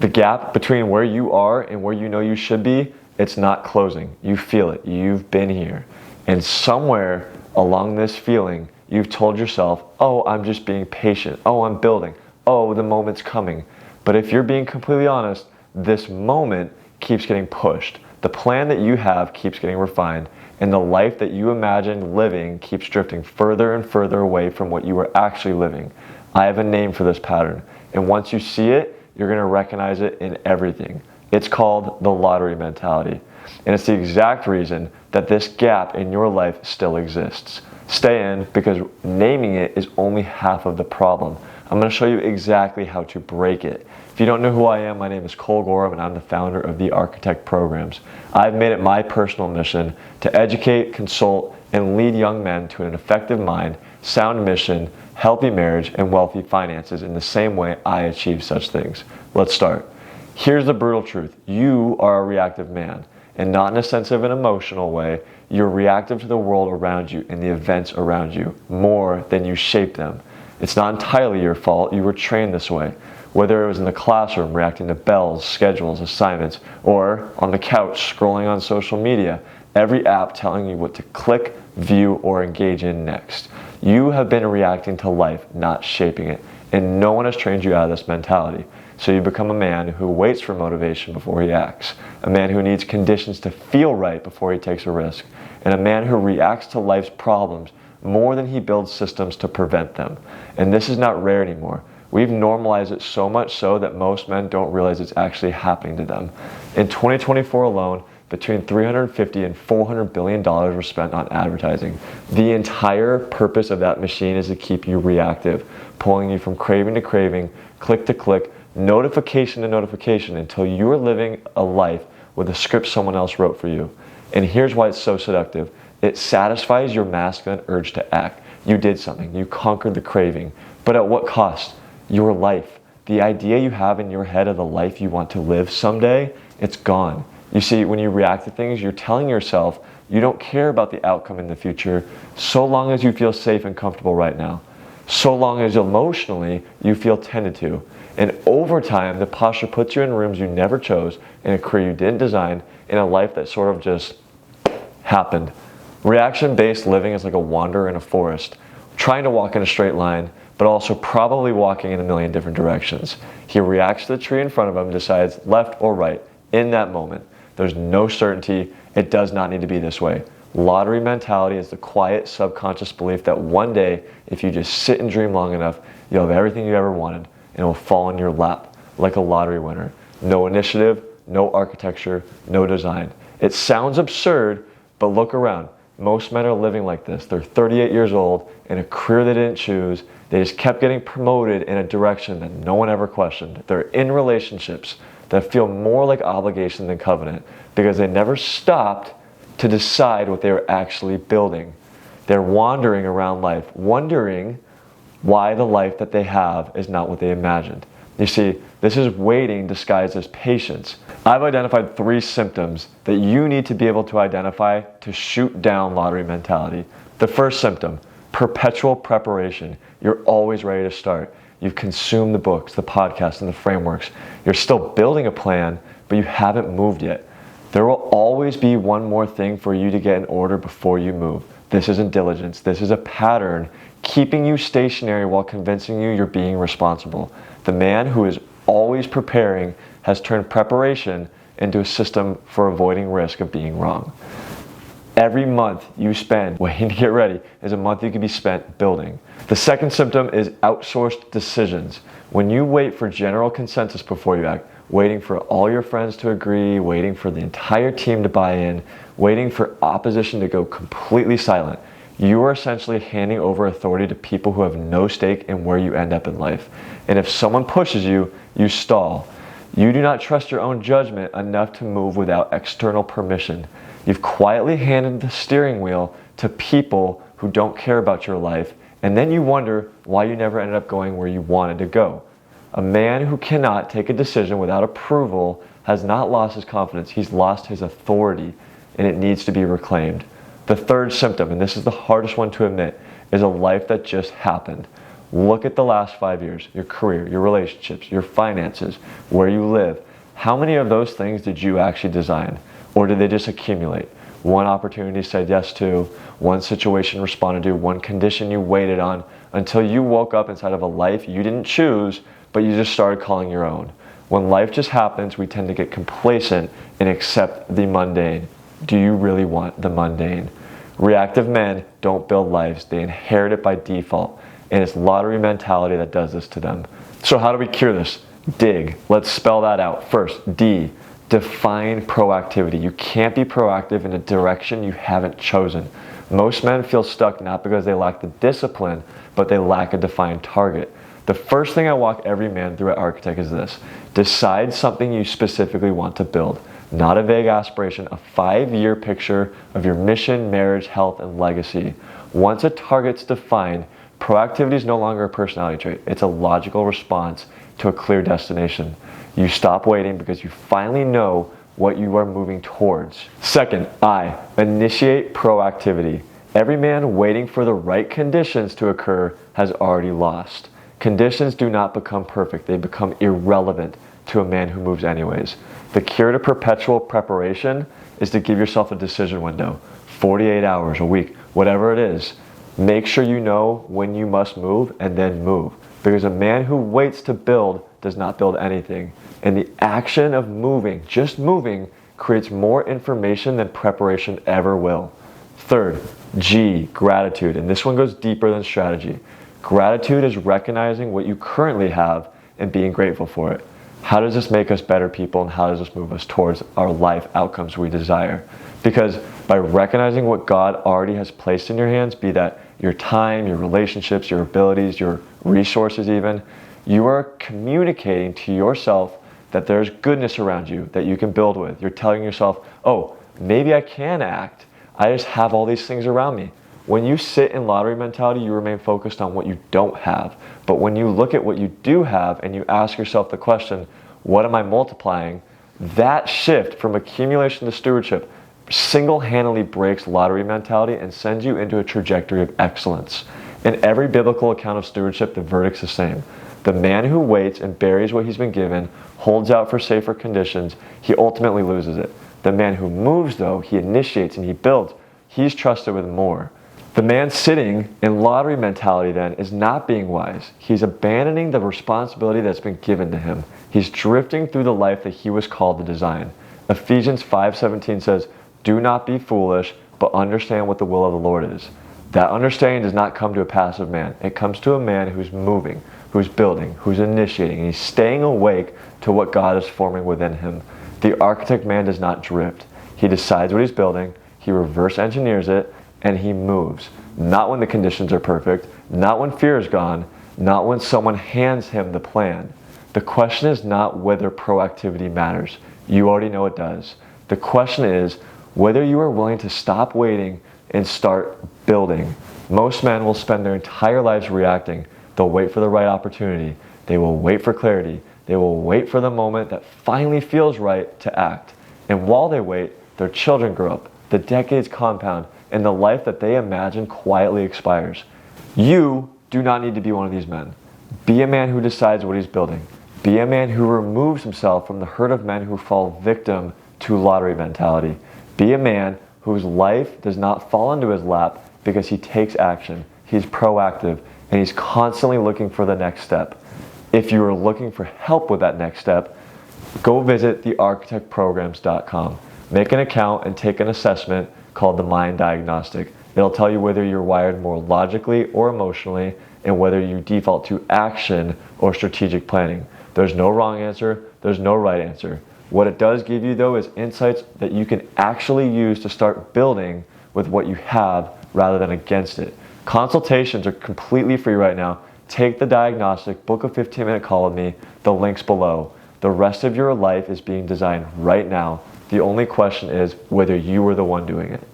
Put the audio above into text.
The gap between where you are and where you know you should be, it's not closing. You feel it. You've been here. And somewhere along this feeling, you've told yourself, oh, I'm just being patient. Oh, I'm building. Oh, the moment's coming. But if you're being completely honest, this moment keeps getting pushed. The plan that you have keeps getting refined, and the life that you imagine living keeps drifting further and further away from what you are actually living. I have a name for this pattern, and once you see it, you're going to recognize it in everything. It's called the lottery mentality, and it's the exact reason that this gap in your life still exists. Stay in, because naming it is only half of the problem. I'm going to show you exactly how to break it. If you don't know who I am, my name is Cole Gorham, and I'm the founder of The Architect Programs. I've made it my personal mission to educate, consult, and lead young men to an effective mind, sound mission, healthy marriage, and wealthy finances in the same way I achieve such things. Let's start. Here's the brutal truth. You are a reactive man, and not in a sense of an emotional way. You're reactive to the world around you and the events around you more than you shape them. It's not entirely your fault. You were trained this way. Whether it was in the classroom reacting to bells, schedules, assignments, or on the couch scrolling on social media, every app telling you what to click, view, or engage in next. You have been reacting to life, not shaping it, and no one has trained you out of this mentality. So you become a man who waits for motivation before he acts, a man who needs conditions to feel right before he takes a risk, and a man who reacts to life's problems more than he builds systems to prevent them. And this is not rare anymore. We've normalized it so much so that most men don't realize it's actually happening to them. In 2024 alone, between $350 and $400 billion were spent on advertising. The entire purpose of that machine is to keep you reactive, pulling you from craving to craving, click to click, notification to notification, until you are living a life with a script someone else wrote for you. And here's why it's so seductive. It satisfies your masculine urge to act. You did something. You conquered the craving. But at what cost? Your life. The idea you have in your head of the life you want to live someday, it's gone. You see, when you react to things, you're telling yourself you don't care about the outcome in the future so long as you feel safe and comfortable right now. So long as emotionally you feel tended to. And over time, the posture puts you in rooms you never chose, in a career you didn't design, in a life that sort of just happened. Reaction-based living is like a wanderer in a forest, trying to walk in a straight line, but also probably walking in a million different directions. He reacts to the tree in front of him, decides left or right in that moment. There's no certainty. It does not need to be this way. Lottery mentality is the quiet subconscious belief that one day, if you just sit and dream long enough, you'll have everything you ever wanted, and it will fall in your lap like a lottery winner. No initiative, no architecture, no design. It sounds absurd, but look around. Most men are living like this. They're 38 years old in a career they didn't choose. They just kept getting promoted in a direction that no one ever questioned. They're in relationships that feel more like obligation than covenant because they never stopped to decide what they were actually building. They're wandering around life, wondering why the life that they have is not what they imagined. You see, this is waiting disguised as patience. I've identified 3 symptoms that you need to be able to identify to shoot down lottery mentality. The first symptom, perpetual preparation. You're always ready to start. You've consumed the books, the podcasts, and the frameworks. You're still building a plan, but you haven't moved yet. There will always be one more thing for you to get in order before you move. This isn't diligence. This is a pattern keeping you stationary while convincing you you're being responsible. The man who is always preparing has turned preparation into a system for avoiding risk of being wrong. Every month you spend waiting to get ready is a month you could be spent building. The second symptom is outsourced decisions. When you wait for general consensus before you act, waiting for all your friends to agree, waiting for the entire team to buy in, waiting for opposition to go completely silent, you are essentially handing over authority to people who have no stake in where you end up in life. And if someone pushes you, you stall. You do not trust your own judgment enough to move without external permission. You've quietly handed the steering wheel to people who don't care about your life, and then you wonder why you never ended up going where you wanted to go. A man who cannot take a decision without approval has not lost his confidence, he's lost his authority, and it needs to be reclaimed. The third symptom, and this is the hardest one to admit, is a life that just happened. Look at the last 5 years, your career, your relationships, your finances, where you live. How many of those things did you actually design? Or did they just accumulate? One opportunity said yes to, one situation responded to, one condition you waited on, until you woke up inside of a life you didn't choose, but you just started calling your own. When life just happens, we tend to get complacent and accept the mundane. Do you really want the mundane? Reactive men don't build lives, they inherit it by default. And it's lottery mentality that does this to them. So how do we cure this? Dig. Let's spell that out. First, D. Define proactivity. You can't be proactive in a direction you haven't chosen. Most men feel stuck not because they lack the discipline, but they lack a defined target. The first thing I walk every man through at Architect is this. Decide something you specifically want to build. Not a vague aspiration, a 5-year picture of your mission, marriage, health, and legacy. Once a target's defined, proactivity is no longer a personality trait. It's a logical response to a clear destination. You stop waiting because you finally know what you are moving towards. Second, I. Initiate proactivity. Every man waiting for the right conditions to occur has already lost. Conditions do not become perfect. They become irrelevant to a man who moves anyways. The cure to perpetual preparation is to give yourself a decision window. 48 hours, a week, whatever it is. Make sure you know when you must move and then move. Because a man who waits to build does not build anything. And the action of moving, just moving, creates more information than preparation ever will. Third, G, gratitude. And this one goes deeper than strategy. Gratitude is recognizing what you currently have and being grateful for it. How does this make us better people, and how does this move us towards our life outcomes we desire? Because by recognizing what God already has placed in your hands, be that your time, your relationships, your abilities, your resources even, you are communicating to yourself that there's goodness around you that you can build with. You're telling yourself, oh, maybe I can act. I just have all these things around me. When you sit in lottery mentality, you remain focused on what you don't have. But when you look at what you do have and you ask yourself the question, what am I multiplying? That shift from accumulation to stewardship single-handedly breaks lottery mentality and sends you into a trajectory of excellence. In every biblical account of stewardship, the verdict's the same. The man who waits and buries what he's been given, holds out for safer conditions, he ultimately loses it. The man who moves, though, he initiates and he builds, he's trusted with more. The man sitting in lottery mentality then is not being wise. He's abandoning the responsibility that's been given to him. He's drifting through the life that he was called to design. Ephesians 5:17 says, do not be foolish, but understand what the will of the Lord is. That understanding does not come to a passive man. It comes to a man who's moving, who's building, who's initiating, and he's staying awake to what God is forming within him. The architect man does not drift. He decides what he's building, he reverse engineers it, and he moves. Not when the conditions are perfect, not when fear is gone, not when someone hands him the plan. The question is not whether proactivity matters. You already know it does. The question is whether you are willing to stop waiting and start building. Most men will spend their entire lives reacting. They'll wait for the right opportunity. They will wait for clarity. They will wait for the moment that finally feels right to act. And while they wait, their children grow up, the decades compound, and the life that they imagine quietly expires. You do not need to be one of these men. Be a man who decides what he's building. Be a man who removes himself from the herd of men who fall victim to lottery mentality. Be a man whose life does not fall into his lap because he takes action. He's proactive and he's constantly looking for the next step. If you are looking for help with that next step, go visit thearchitectprograms.com. Make an account and take an assessment called the Mind Diagnostic. It'll tell you whether you're wired more logically or emotionally and whether you default to action or strategic planning. There's no wrong answer, there's no right answer. What it does give you though is insights that you can actually use to start building with what you have rather than against it. Consultations are completely free right now. Take the diagnostic, book a 15-minute call with me, the link's below. The rest of your life is being designed right now. The only question is whether you are the one doing it.